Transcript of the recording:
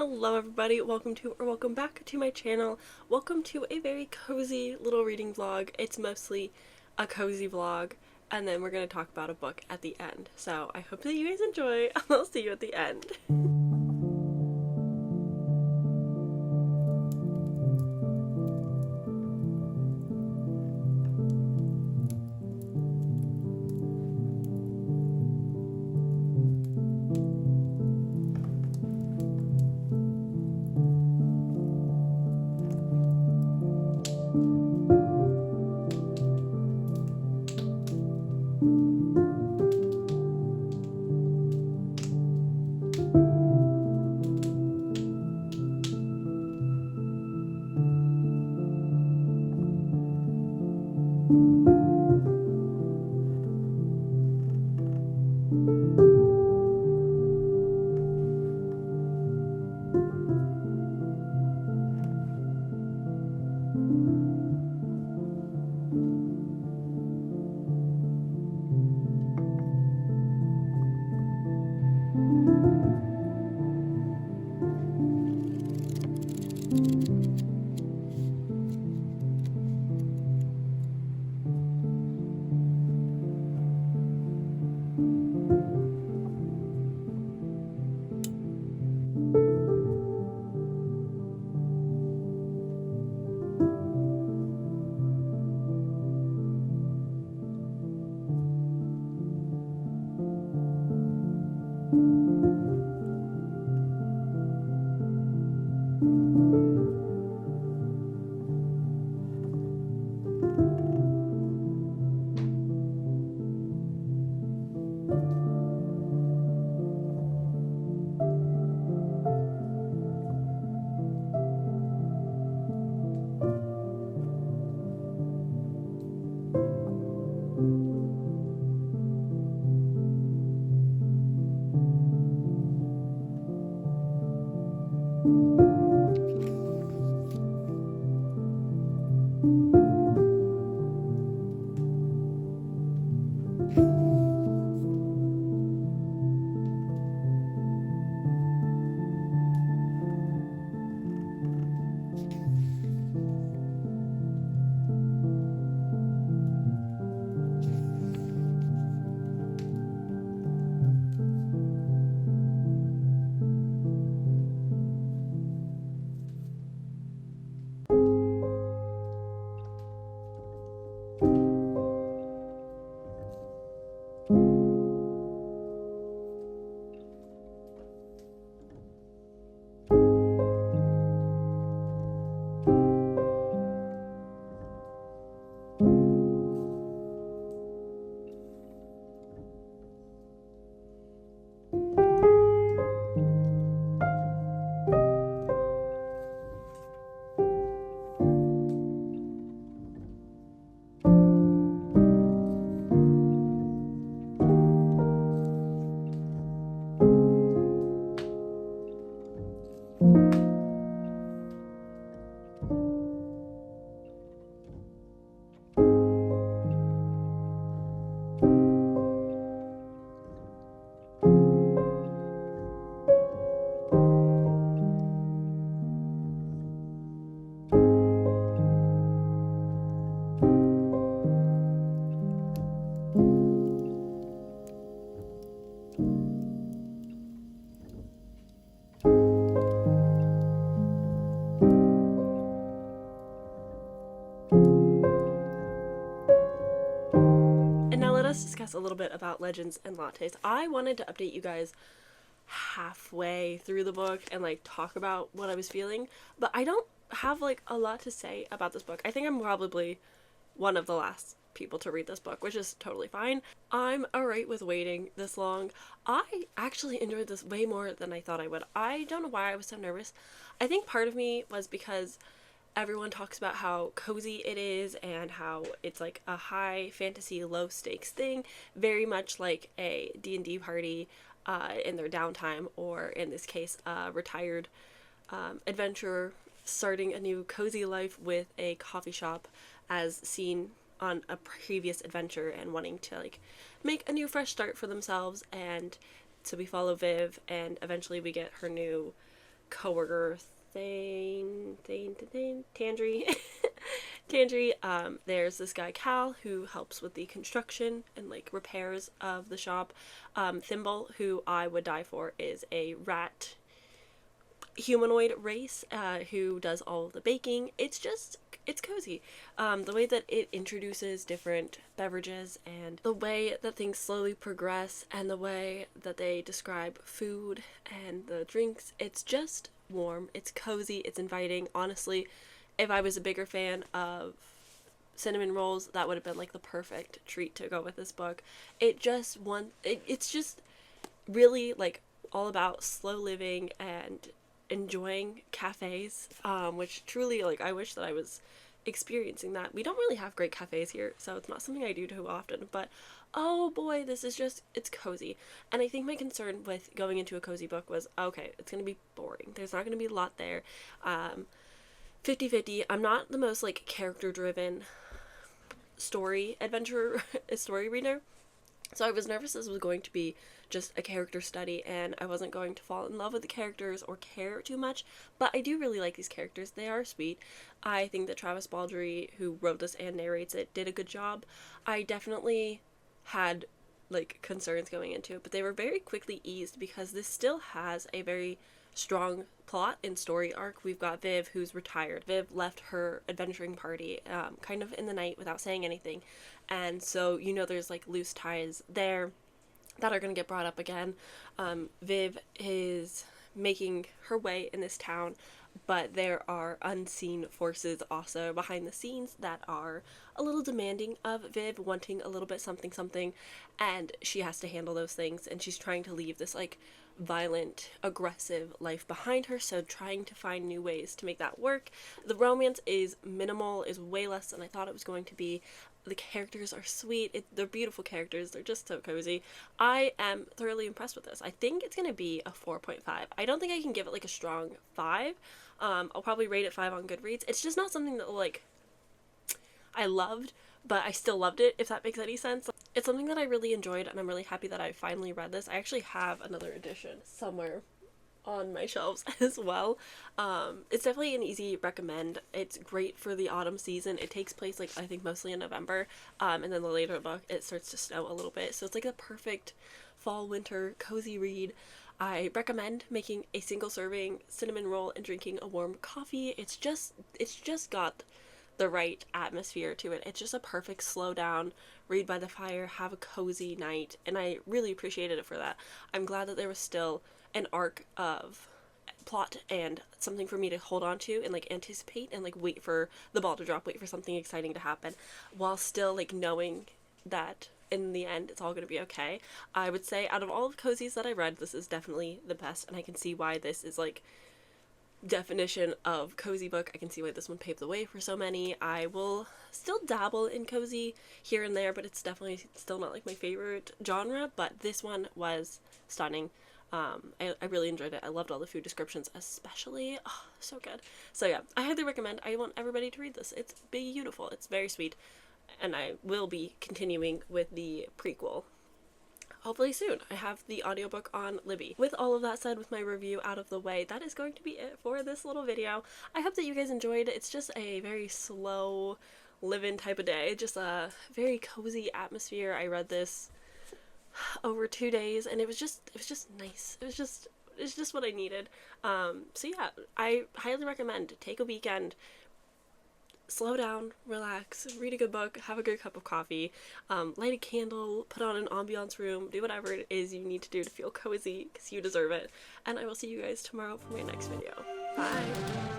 Hello everybody, welcome back to my channel. Welcome to a very cozy little reading vlog. It's mostly a cozy vlog, and then we're going to talk about a book at the end. So I hope that you guys enjoy, and I'll see you at the end. And now let us discuss a little bit about Legends and Lattes. I wanted to update you guys halfway through the book and talk about what I was feeling, but I don't have a lot to say about this book. I think I'm probably one of the last people to read this book, which is totally fine. I'm alright with waiting this long. I actually enjoyed this way more than I thought I would. I don't know why I was so nervous. I think part of me was because everyone talks about how cozy it is and how it's like a high fantasy, low stakes thing, very much like a D&D party in their downtime, or in this case, a retired adventurer starting a new cozy life with a coffee shop as seen on a previous adventure and wanting to make a new fresh start for themselves. And so we follow Viv, and eventually we get her new coworker Tandry. Tandry, there's this guy Cal who helps with the construction and like repairs of the shop. Thimble, who I would die for, is a rat humanoid race who does all of the baking. It's cozy. The way that it introduces different beverages and the way that things slowly progress and the way that they describe food and the drinks, it's just warm, it's cozy, it's inviting. Honestly, if I was a bigger fan of cinnamon rolls, that would have been like the perfect treat to go with this book. It's just really like all about slow living and enjoying cafes, which truly, like, I wish that I was experiencing that. We don't really have great cafes here, so it's not something I do too often, but oh boy, it's cozy. And I think my concern with going into a cozy book was, okay, it's gonna be boring, there's not gonna be a lot there. 50-50. I'm not the most like character driven story reader, so I was nervous this was going to be just a character study and I wasn't going to fall in love with the characters or care too much, but I do really like these characters. They are sweet. I think that Travis Baldree, who wrote this and narrates it, did a good job. I definitely had like concerns going into it, but they were very quickly eased because this still has a very strong plot and story arc. We've got Viv, who's retired. Viv left her adventuring party kind of in the night without saying anything, and so there's like loose ties there that are going to get brought up again. Viv is making her way in this town, but there are unseen forces also behind the scenes that are a little demanding of Viv, wanting a little bit something, and she has to handle those things, and she's trying to leave this like violent, aggressive life behind her, so trying to find new ways to make that work. The romance is minimal, is way less than I thought it was going to be. The characters are sweet. They're beautiful characters. They're just so cozy. I am thoroughly impressed with this. I think it's going to be a 4.5. I don't think I can give it like a strong 5. I'll probably rate it 5 on Goodreads. It's just not something that like I loved, but I still loved it, if that makes any sense. It's something that I really enjoyed, and I'm really happy that I finally read this. I actually have another edition somewhere on my shelves as well. It's definitely an easy recommend. It's great for the autumn season. It takes place like I think mostly in November, and then the later book it starts to snow a little bit, so it's like a perfect fall winter cozy read. I recommend making a single serving cinnamon roll and drinking a warm coffee. It's just got the right atmosphere to it. It's just a perfect slow down, read by the fire, have a cozy night, and I really appreciated it for that. I'm glad that there was still an arc of plot and something for me to hold on to and like anticipate and like wait for the ball to drop, wait for something exciting to happen, while still like knowing that in the end it's all going to be okay. I would say out of all the cozies that I read, this is definitely the best, and I can see why this is like definition of cozy book. I can see why this one paved the way for so many. I will still dabble in cozy here and there, but it's definitely still not like my favorite genre, but this one was stunning. I really enjoyed it. I loved all the food descriptions especially. Oh, so good. So yeah, I highly recommend. I want everybody to read this. It's beautiful. It's very sweet, and I will be continuing with the prequel hopefully soon. I have the audiobook on Libby. With all of that said, with my review out of the way, that is going to be it for this little video. I hope that you guys enjoyed. It's just a very slow live-in type of day, just a very cozy atmosphere. I read this over 2 days and it was just nice. It's just what I needed. So yeah, I highly recommend take a weekend, slow down, relax, read a good book, have a good cup of coffee, light a candle, put on an ambiance room, do whatever it is you need to do to feel cozy, because you deserve it. And I will see you guys tomorrow for my next video. Bye!